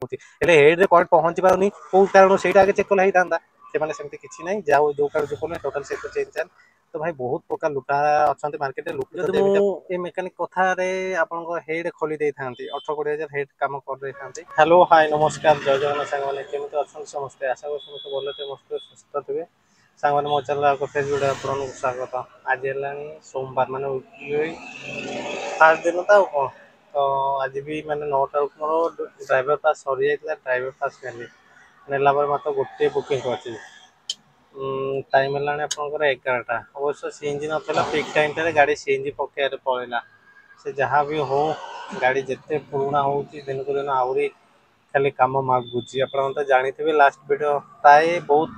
पहुंची हेड रे करेंट पहुंची पारुनी को कारण सेटा आगे चेक कला ही थांदा से माने सेमती किछि नै जाओ जो कारण जो कोने टोटल सेट चेंज चाल तो भाई बहुत प्रकार लुटा अछंती मार्केट लुट जदि ए मेकानिक कथा रे आपन को हेड खोली दे थांती 18-20,000 हेड काम कर दे थांती। हेलो हाय नमस्कार जय जगन्नाथ संग माने केमते अछन समस्त आशा को समस्त बोले ते मस्त सुस्थ थिबे संग माने मो चैनल को फेसबुक आपन को स्वागत आज हेलानी सोमवार माने फास्ट दिन था कौन तो आज भी मैंने 9टा मोर ड्राइवर पास सरी जाता ड्राइवर पास नेला मात्र गोटे बुकिंग कर टाइम है आपंकर 11टा अवश्य सीएनजी नाला पिक टाइम गाड़ी सीएनजी पकेट पलैला से जहाँ भी हो गाड़ी जिते पुराणा हो दिन को दिन आहरी खाली कम मागुची आप जानी थे लास्ट वीडियो प्राय बहुत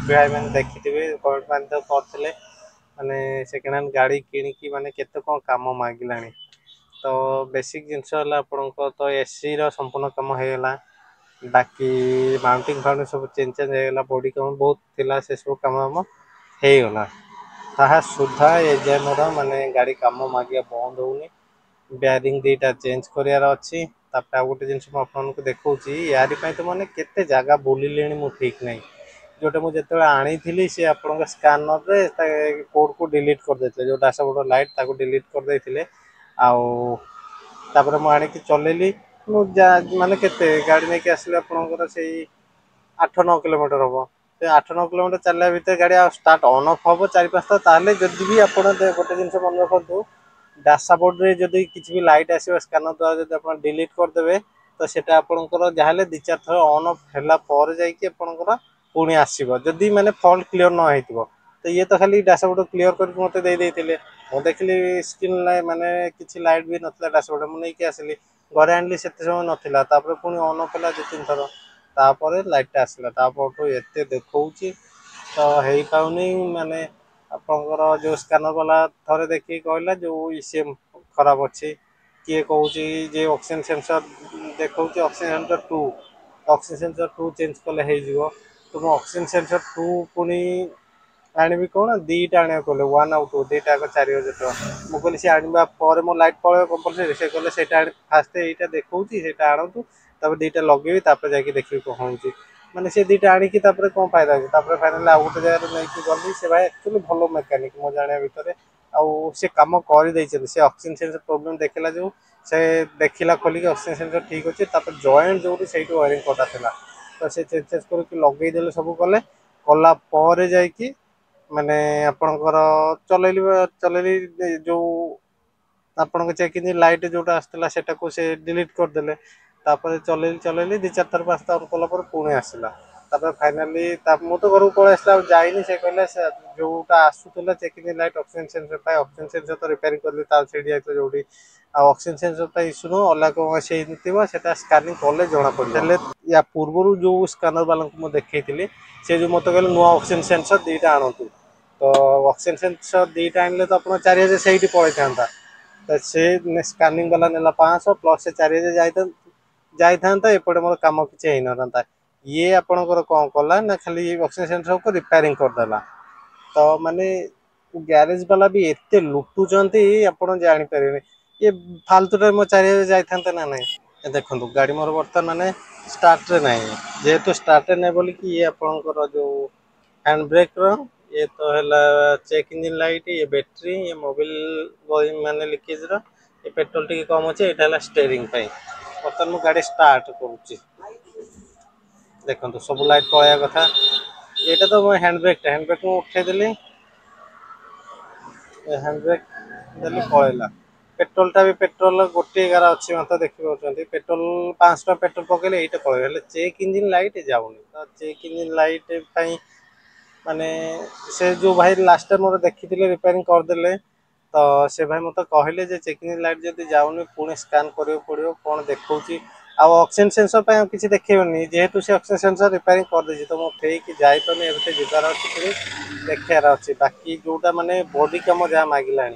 भाई मैंने देखी कमेंट मान तो करते माने सेकेंड हैंड गाड़ी किणिकी माने केते कौन काम मागिला तो बेसिक जिनस आपको तो एसी संपूर्ण कम होगा बाकी माउंटिंग फाउंटिंग सब चेंज होगा बॉडी कम बहुत थिला से सब कम होगला ताहा सुधा एजाए मोर माने गाड़ी कम मागिया बंद होनी बेयरिंग दीटा चेंज करार अच्छी तापर आ गोटे जिन आपको देखा यारी तो मैंने केते जगह बुलिले मु ठीक नहीं जोटा मुझे आनी सी आप स्कानर कोड को डिलीट कर देते जो डैशबोर्ड लाइट ताको डिलीट कर देते आउे मुझे चलैली माने केते गाड़ी नहीं आसिले आपंकर से 8-9 किलोमीटर हम से 8-9 किलोमीटर चलने भितर गाड़ी स्टार्ट ऑन ऑफ हम 4-5 ताले जदि भी आप गोटे जिन मन रखु डैशबोर्ड रे जदि किसी भी लाइट आसो स्कानर द्वारा जब आप डिलीट करदे तो सेटा आपंकर जहाँ 2-4 थर ऑन ऑफ है जापर पुणी आसो जदि मैंने फल्ट क्लीयर न हो तो ये तो खाली डैशबोर्ड क्लीयर कर मत देते मुझे देखिली स्क्रीन माने किसी लाइट भी नाला डैशबोर्ड मुझे आसिली घरे आनली से समय नाला पुणी ऑन ऑफ है 2-3 थर तापर लाइट आसला एत देखा तो हो पाऊनी माने आपंकर जो स्कानर वाला थे देखिए कहला जो ईसीएम खराब अच्छी किए कौन जे ऑक्सीजन सेंसर देखा oxygen sensor 2 oxygen sensor 2 change कले हो तो मो ऑक्सीजन सेंसर 2 पुणी आनी कौन 2टा आने कहले 1 और 2 2टा 4,000 टका मुझे सी आने मो लाइट पड़े कंपलसरी से कहले से फास्ट यहाँ देखा आणतु तब 2टा लगे जाकि देखिए कौन हो मैंने से 2टा आणिकी कौन फायदा अच्छे फाइनाल आ गोटे जगह नहीं गली से भाई एक्चुअली भल मेकानिक मो जाना भितर आउ से कम कर से ऑक्सीजन सेंसर प्रोब्लेम देखला जो से देखला खोलिक ऑक्सीजन सेंसर ठीक अच्छे जॉइंट जो से वायरिंग कटा था तो से चेंज करके लगेदे सब कले कलापर जाकि माने आपणकर चलैली जो आपन चेक इन लाइट जोटा आसला से डिलीट करदे चलैली 2-4 थर 5 थर कलापर पुणी आसला फाइनाली मु तो घर को पलि आसला जाइनी से कहले जोटा आसूला check in light oxygen sensor oxygen sensor तो रिपेयरिंग कर जो ऑक्सीजन सेंसर इश्यू नुह अलग कौन से स्कानिंग कले जना पड़े या पूर्व जो स्कानर वाला को देखी से जो मत कहले नुआ ऑक्सीजन सेंसर 2टा आणतु तो ऑक्सीजन सेंसर 2टा आने तो आप 4,000 से पड़े था तो से स्कानिंग वाला नेला 500 प्लस से 4,000 जाता एपटे मोर कम किसी होना था ये आपणकर कौन कला ना खाली ऑक्सीजन सेंसर को रिपेयरिंग करदेला तो माने ग्यारेज वाला भी एत लुटुंट आप जापर ये फालतू टाइम मो 4,000 जाता ना ना देखो गाड़ी मोर बर्तमान माने स्टार्ट रे ना जेहेतु स्टार्ट ना बोलिक ये आपणकर जो हैंड ब्रेक ये तो है चेक इंजिन लाइट ये बैटरी ये मोबिल माने लीकेज ये पेट्रोल टी कम अच्छे यहाँ स्टेयरिंग बर्तमान मुझे गाड़ी स्टार्ट करुच्ची देखो सब लाइट पलैया कथा ये तो मैं हैंड ब्रेक मुझे उठेदेली हैंड ब्रेक देली पलैला पेट्रोलटा भी पेट्रोल गोटे 11 अच्छी मत देखिए पेट्रोल 500 टका पेट्रोल पकड़े ये पलैया चेक इंजिन लाइट जाऊनी तो चेक इंजिन लाइट माने से जो भाई लास्ट टाइम मोर देखी रिपेयरिंग करदे तो से भाई मत कहले चेकिंग लाइट जब जाऊनी पुणी स्कान कर पड़ो कौन देखा ऑक्सीजन सेंसर किसी देखेनि जेहेतु से ऑक्सीजन सेंसर रिपेयरिंग कर तो मुझे फेक जापारे जबार अच्छी देखार अच्छे बाकी जोटा माने बॉडी कम जहाँ मागिला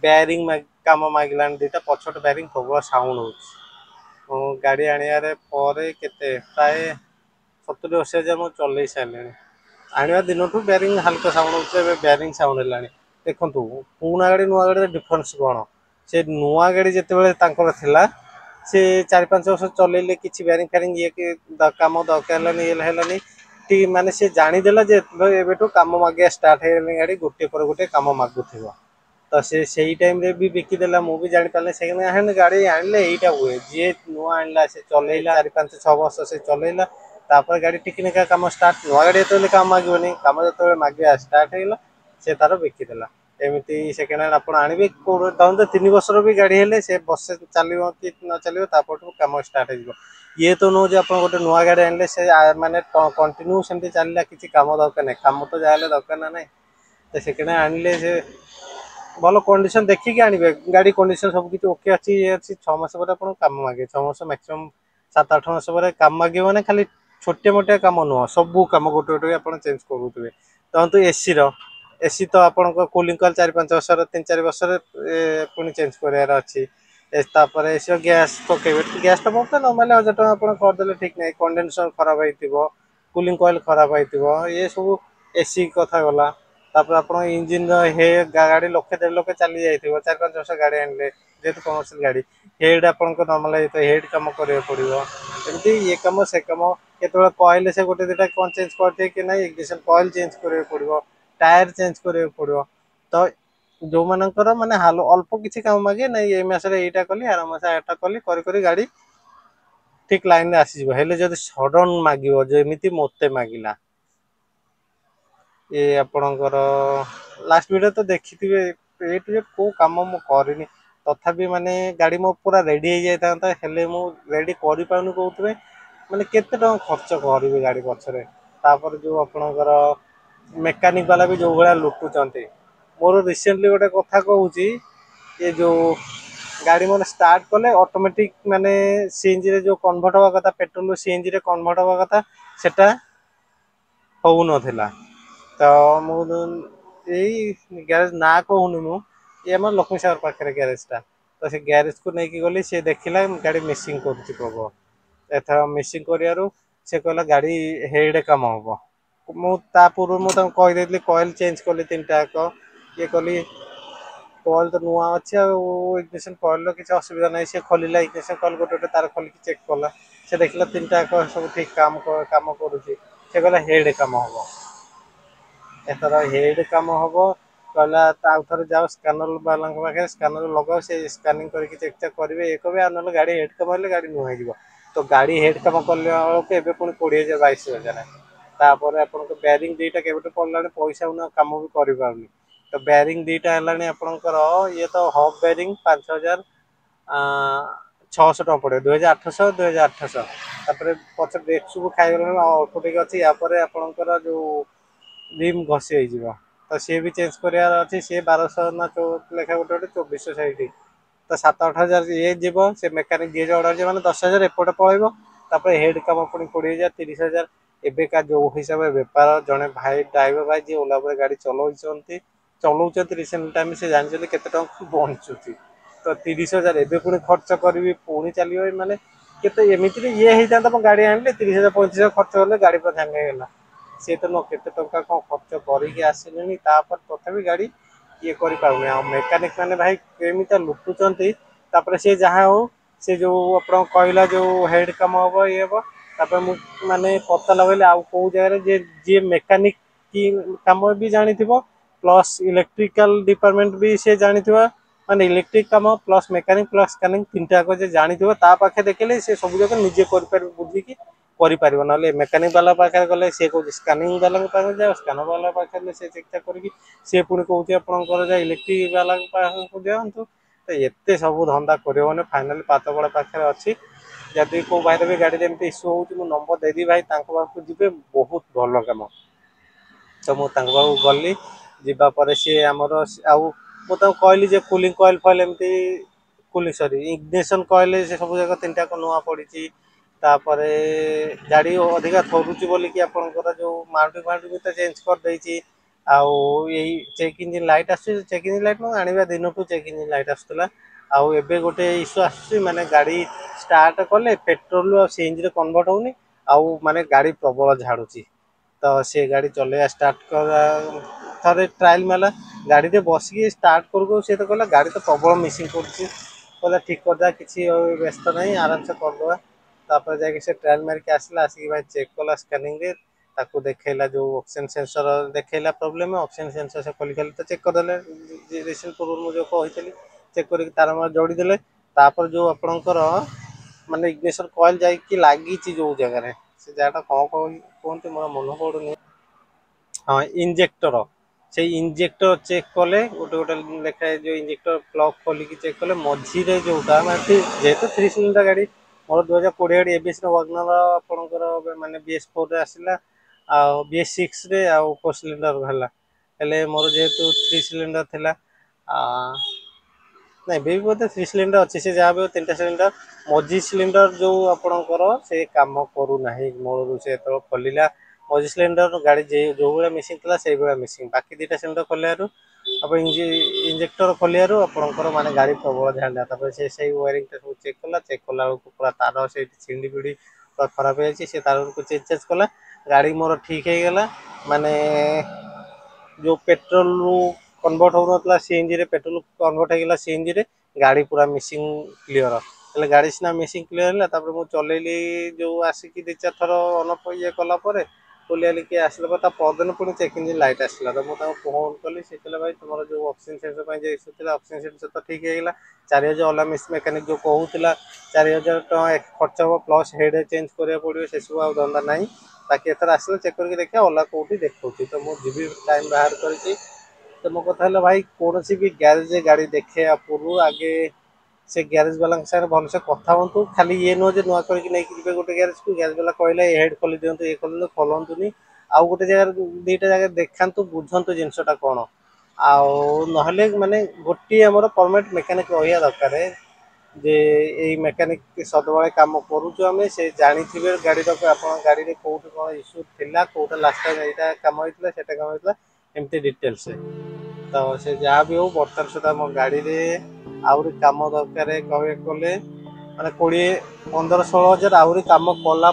बेयरिंग कम मागिला 2टा पछट बेयरिंग प्रबल साउंड हो गाड़ी आने केते प्राय 70-80 हज़ार मुझे चल सारे आने दिन बेयरिंग हल्का साउंड हो बेयरिंग साउंड है देखो पुणा गाड़ी नुआ गाड़ी डिफरेंस कौन से नुआ गाड़ी जिते बड़े थिला से 4-5 वर्ष चलेले किसी बेरिंग फेरिंग ये काम दरकार हेलानी ठीक माने से जानीदेला जे एबेठू काम मागिया स्टार्ट है गाड़ी गोटे पर गोटे काम मागुथिବ तो से टाइम रे भी बिकिदेला मु भी जानी पाले सेकेंड हैंड गाड़ी आनले एटा हुए जे नुआ आनला से चलेला 4-5-6 वर्ष से चलेला तापर गाड़ी टिकनिका काम स्टार्ट नुआ गाड़ी तो काम मागिबनी काम जो मागिया स्टार्ट हेला से तार बिकिदेला एमती सेकेंड हैंड आपण आनिबे तो 3 वर्ष भी गाड़ी हेले से वर्ष चलियो कि न चलियो तापर काम स्टार्ट हो ये तो नो जे आप गोटे नुआ गाड़ी आनले से माने कंटिन्यू सेमती चलला किसी काम दरकार नहीं काम तो जाले दरकार ना नहीं तो सेकेंड हैंड आनले से भल कंडीशन देखिक आनबे गाड़ी कंडीशन सब किसी ओके अच्छी ये अच्छी 6 मास पर आप काम मागे 6 मास मैक्सिमम 7-8 मास पर काम मागे मैंने खाली छोटे मोटे काम नुह सब कम गोटे गोटे आप चेंज करुवे तो एसी एसी तो आप कूलिंग कल 4-5 वर्ष 3-4 वर्ष पुणी चेंज करार अच्छी तापर एसी गैस पकेबे गैस तो बहुत नर्माली 1000 टଙ୍କା आप करदे ठीक नहीं कंडेनसर खराब हो कूलिंग कॉइल खराब हो ये सब एसी कथा गला तापर आप इंजिन हे गाड़ी 1-1.5 लाख चली जाइए 4-5 वर्ष गाड़ी आनले जेहतु कमर्शियल गाड़ी हेड आप नर्माल हेड कम करा पड़ो एमती ये कम से कम केत कॉइल से गोटे दुटा कौन चेंज करते कि ना इग्निशन कॉइल चेंज करा पड़ो टायर चेंज करा पड़ो तो जो मानकर माने हालो अल्प किसी काम मागे ना ये मासरे एटा कली आर मास एटा कली करी गाड़ी ठीक लाइन आसीज हेले जदि सडन मागिबो जेमिति मोते मागिला ये आपणकर लास्ट वीडियो तो देखिथिबे ए टू जेड को काम मु करिनी तथापि माने गाड़ी मो पूरा रेडी हो जाता हेले मु रेडी करि पाउनी कहउतबे माने केते टका खर्च करिवे गाड़ी पछरे तापर जो आपणकर मेकानिक वाला भी जो भला लुटुचंती मोर रिसेंटली गोटे कथा कहूची ये जो गाड़ी मन स्टार्ट कले ऑटोमेटिक माने सीएनजी रे जो कन्वर्ट हवा कथा पेट्रोल सीएनजी रे कन्वर्ट हवा कथा सेटा होउ नथिला तो मु यही गैरेज ना कहूनी मु ये आम लक्ष्मी सागर पाखे ग्यारेज टा तो से ग्यारेज को लेकिन गली सी देखला गाड़ी मिसिंग कर प्रभु एथर मिसिंग कर से कहला गाड़ी हेड कम हम मुझा पूर्व मुझे कहीदे कॉइल चेंज कली 3टा ये कली कॉल तो नुआ अच्छे इग्निशन कॉइल किसी असुविधा नहीं से खोलला इग्निशन कॉइल गोटे गोटे तार खोलिक चेक कला से देखला 3टा सब ठीक काम करुच्ची से कहला हेड कम हम एथर हेड कम हम कहला आउ थे जाओ स्कानर वाला पाखे स्कानर लगाओ से स्कानिंग करके चेक चेक करेंगे ये कहे ना गाड़ी हेड कम हेल्ले गाड़ी नुआ हो तो गाड़ी हेड कम कला बेलू पुणी 20,000-22,000 तापर आप बेरिंग दुईटा के पड़ा पैसा उना कम भी कर तो बेरिंग दुईटा है आपंकर ये तो हब बेरिंग 5,600 टଙ୍କା पड़े 2,800 पच ब्रेक सब खाईगला अल्प टे अच्छी आपंकर जो रिम घसी हो तो सी भी चेंज करार अच्छी सी 1200 ना लेखा गोटे गोटे 2460 तो 7-8 हजार ये जीव से मेकानिक जी अर्डर मैंने 10,000 एपटे पड़े हेड कम पुणी 20,000-30,000 एबेका जो हिसाब से बेपार जड़े भाई ड्राइवर भाई जी ओला गाड़ी चलाऊँ रिसेंट टाइम से जानते केते बंचुची तो 30,000 एबे पुणी खर्च करी पुणी चलिए माने केते एमिति ये होता मो गाड़ी आनले 30,000-35,000 खर्च कले गाड़ी पर झांगेगला सी तो न केते टंका कौन खर्च करके आसिले तथापि गाड़ी ये करें मेकानिक मैंने भाई केमिता लुटुंट से जहाँ हो से जो आप कहला जो हेड कम हम ये हम माने पता लगे आउ कौ जगह जी मेकानिक की कम भी जानी प्लस इलेक्ट्रिकल डिपार्टमेंट भी सी जानी माने इलेक्ट्रिक कम प्लस मेकानिक प्लस स्कानिंग 3टा जे जानी पाखे देखले से सब जगह निजे कर बुझिकी कर ना मेकानिक वाला पाखे गले सी कौन स्कानिंग वाला पाखे जाओ स्कानर वाला पाखे से चेक चेक करके सी पुणी कौन आपंकर इलेक्ट्रिक वाला पाखु दिंतु तो ये सब धंदा कर फाइनाल पातबड़ा पाखे अच्छी जदि को भाई भी गाड़ी एमती इश्यू हो नंबर देदी भाई पाखक जी बहुत भल कम तो मुझे गली जावापर सी आमर आउ मुझे कहली कूलिंग कॉइल फॉइल एमती कूलिंग सॉरी इग्निशन कॉइल से सब जगह 3टा नुआ पड़ी तापर गाड़ी अधिका थरुची बोलिकी आपंकर जो माउंटिंग फाउंटिंग भी चेंज कर आउ यही चेक इंजिन लाइट आस चेक इंजिन लाइट मैं आने दिन टू चेक इंजिन लाइट आसूला आउ एबे गोटे इश्यू आसुची माने गाड़ी स्टार्ट कले पेट्रोल और सीएनजी रे कन्वर्ट होनी आउ माने गाड़ी प्रबल झाड़ुची तो से गाड़ी चलैया स्टार्ट कर थे ट्रायल मारा गाड़ी रे बसिकी स्टार्ट करू सी तो कहला गाड़ी तो प्रबल मिसिंग कर कहला ठीक करदा किसी व्यस्त नहीं आराम से करदे तापर जाके से ट्रायल मारिक आसला आसिक भाई चेक कला स्कानिंग रे ताको देखैला जो ऑक्सीजन सेंसर देखैला प्रॉब्लम ऑक्सीजन सेंसर से खोली खाली तो चेक करदेले रिसेंट पूर्व मुझे कही चेक कर तार मार जोड़ी देले तापर जो आपणकर माने इग्निशन कॉइल जाई लागी जो जगह से जगह कौन कहते मोर मन पड़ुनी हाँ इंजेक्टर से इंजेक्टर चेक कले गोटे गोटे लेखाए जो इंजेक्टर प्लग खोलिकी चेक कले मझे जोटा जेहेतु 3 सिलिंडर गाड़ी मोर 2020 गाड़ी एबीएस वगनर आपणकर माने BS4 आसला BS6 रे आ 4 सिलिंडर है हेले मोर जेहेतु 3 सिलिंडर थिला नहीं भी बोधे 3 सिलिंडर अच्छी से जहाँ भी 3टा सिलिंडर मझी सिलिंडर जो आपणकर से काम करूना मूल से तो खोलिला मझी सिलिंडर गाड़ी जो भाया मिसिंग था से भाया मिसिंग बाकी 2टा सिलिंडर खोलियारू अब इंजेक्टर खोलियारू आपणकर माने गाड़ी प्रबल ध्यान दिया से वायरिंग सब चेक कला पूरा तार से छिंडी पिड़ी पूरा खराब हो तार को चेंज कला गाड़ी मोर ठीक है गला माने जो पेट्रोल कन्वर्ट हो सीएनजी रे पेट्रोल कन्वर्ट होगा सीएनजी रे गाड़ी पूरा मिसिंग क्लियर हेल्ले गाड़ी सीना मिसिंग क्लियर है मुझे चलैली जो आसिक 2-4 थर अनअप ये कलापर खोलियाली किए आसला परदिन पुणी चेक इंजिन लाइट आसला तो मुझे फोन कली से कहला भाई तुम जो ऑक्सीजन सेंसर इश्यू था ऑक्सीजन सेंसर तो ठीक है 4000 अला मेकानिक जो कहूला 4000 टका खर्च हम प्लस हेड चेंज करा पड़ो से सब आ धंदा ना बाकी एथर आसला चेक करके देखा ओला कौटी देखा तो मुझे जी टाइम बाहर करके तो मो कथा भाई कौन भी ग्यारेज गाड़ी देखे पूर्व आगे से ग्यारेज वाला साथ भलसे कथा हूँ खाली ये नुह जो नुआ करके गोटे ग्यारेज को ग्यारेज वाला कहले हेड खोली दिंतु ये खोलते खोलतुनि आउ गोटे जगह 2टा जगह देखा बुझंतु जिनसटा कौन आने माने गोटे आमर परमानेंट मेकानिक रहा दरकार जे यही मेकानिक सदबे कम करुचु से जानी थे गाड़ी आप गाड़ी में कौट कौन इश्यू थी कौटा लास्ट टाइम यहाँ कम होता है कम होता एमती डिटेल्स तो से जहाँ भी हो बर्तमान सुधा मो गाड़ी में आहरी कम दरकार कहे कले माने 20-15-16 हजार आहरी कम कला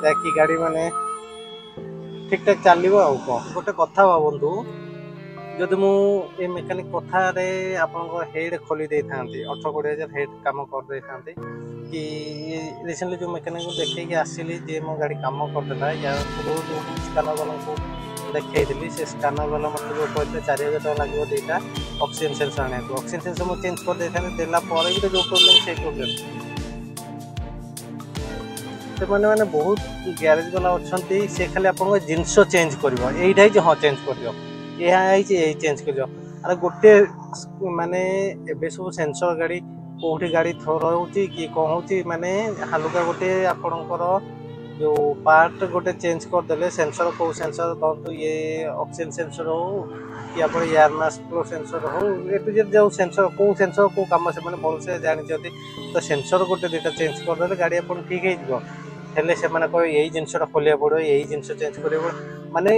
जाकि गाड़ी माने ठीक ठाक चलो आ गोटे कथा भावतु जदि मुझे मेकानिक कथार आप हेड खोली दे था 18-20 हजार हेड कम कर दे था कि रिसेंटली जो मेकानिक को देखे आसिली जे मो गाड़ी कम करदेला या स्कानर वाला को देखी से स्कानर वाला मतलब जो कहते 4000 टका लगे 2टा ऑक्सीजन सेंसर आने ऑक्सीजन सेंसर मुझे चेंज कर देला भी जो प्रोब्लेम से प्रोब्लेम से मैंने बहुत ग्यारेज वाला अच्छा से खाली आप जिनस चेंज कर हाँ चेंज कर यही चेंज कर अरे गोटे माने एबे सब सेंसर गाड़ी कौटी गाड़ी थर होची कि कौन होची माने हालुका गोटे आपणकर जो पार्ट गोटे चेंज करदे सेंसर कौ सेंसर दंतु ये ऑक्सीजन सेंसर हो कि आप एयर मास फ्लो सेंसर हो ए टू जेड जो सेंसर को कम से भलसे जानते तो सेंसर गोटे 2टा चेंज करदे गाड़ी आप ठीक हो हेल्ले से कह यही जिनसा खोलिया पड़ो यही जिनस चेंज कर माने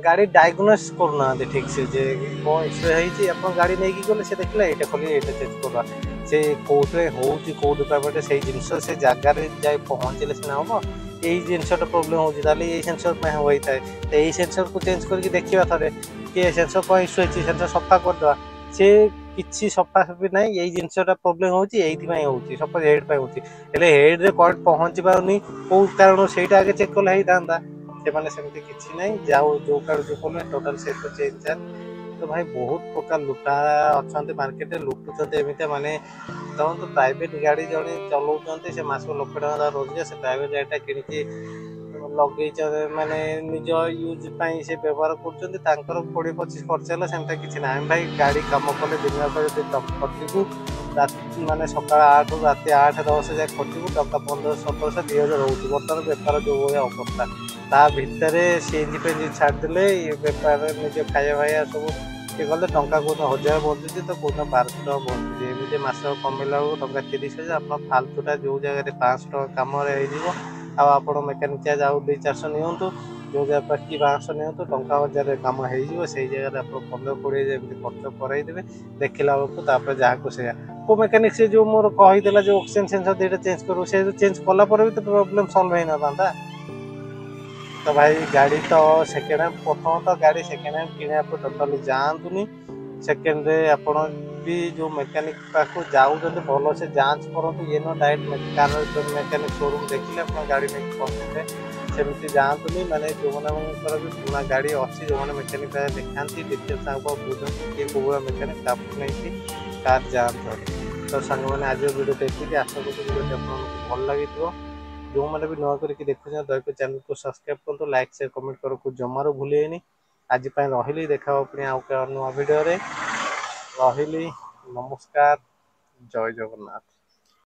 गाड़ी डायग्नोस करना ठीक से जे कौन इश्यू है आप गाड़ी नहीं गले से देखला ये खोली ये चेंज करवा से कौटे हो डिपार्टमेंट से जिनस से जगार जाए पहुँचले सीना हम यही जिनसा प्रोब्लेम होता है सेंसर में होता है तो यही सेंसर को चेंज करके देखा थे कि सेंसर कौन इश्यू है सेंसर सफा करदे से किसी सफा सफी ना यही जिनसा प्रोब्लेम होती सपोज हेड पे होती हेड रे करेंट पहुँची पारनी कौ कारण से आगे चेक कले होता से सेमती किसी ना जाओ जो कार्ड जो कल टोटाल से चेंज तो भाई बहुत प्रकार लुटा अच्छा मार्केट में लुटुंट एमती माने देखो प्राइवेट गाड़ी जड़े चलाऊँ से मास 1 लाख टका रोजगार से प्राइवेट गाड़ीटा कि लगे माने निज यूज से व्यवहार कर 20-25 खर्च है सेमता किसी ना भाई गाड़ी कम कले दिन खटू माने सका 8 रू रात 8-10 जाए खटू टका 1500-1700-2000 हो बर्तमान बेपार जो अवस्था ता भितर सीएनजी पेंजी छाड़देले बेपार निजे खाया भाया सब ये कले टंका कौन 1000 बचुची तो कौन 1200 टका बचुची एमती मस कमेला टका 30,000 आप फालतूटा जो जगह 500 टका कम आप मेकानिक चार्ज आउ 200-400 नियंतु जो जगह कि 500 नियंतु टंका 1000 कम हो जगह आप 15-20 एमती खर्च करईदेवे देखला बेलू जहाँ को से को मेकानिक से जो मोर कहीदेला जो ऑक्सीजन सेंसर 2टा चेंज करूँ से चेंज कला भी तो प्रॉब्लम सॉल्व हो ना था तो भाई गाड़ी तो सेकेंड हैंड प्रथम तो गाड़ी सेकेंड हैंड किने टोटाली जातुनि सेकेंड रे आप भी जो मेकानिक पाक जाऊँ भल से जांच करूँ ये न डायरेक्ट कार मेकानिक शोरूम देखिले आप गाड़ी नहीं पहुँचे सेमती जातुनि माने जो भी पुराना गाड़ी अच्छी जो मैंने मेकानिक देखा डिटेल्स बुझे किए कौन मेकानिक नहीं कार जातु तो सांग मैंने आज वीडियो देखिए आशा करूँ वीडियो आपको भल लगी जो मैंने भी नुआ करके देखुं दयक चैनल को सब्सक्राइब करूँ लाइक शेयर कमेंट करूँ जमार भूलेनि आज रही देखा पुणी आउ नुआ वीडियो रही नमस्कार जय जगन्नाथ।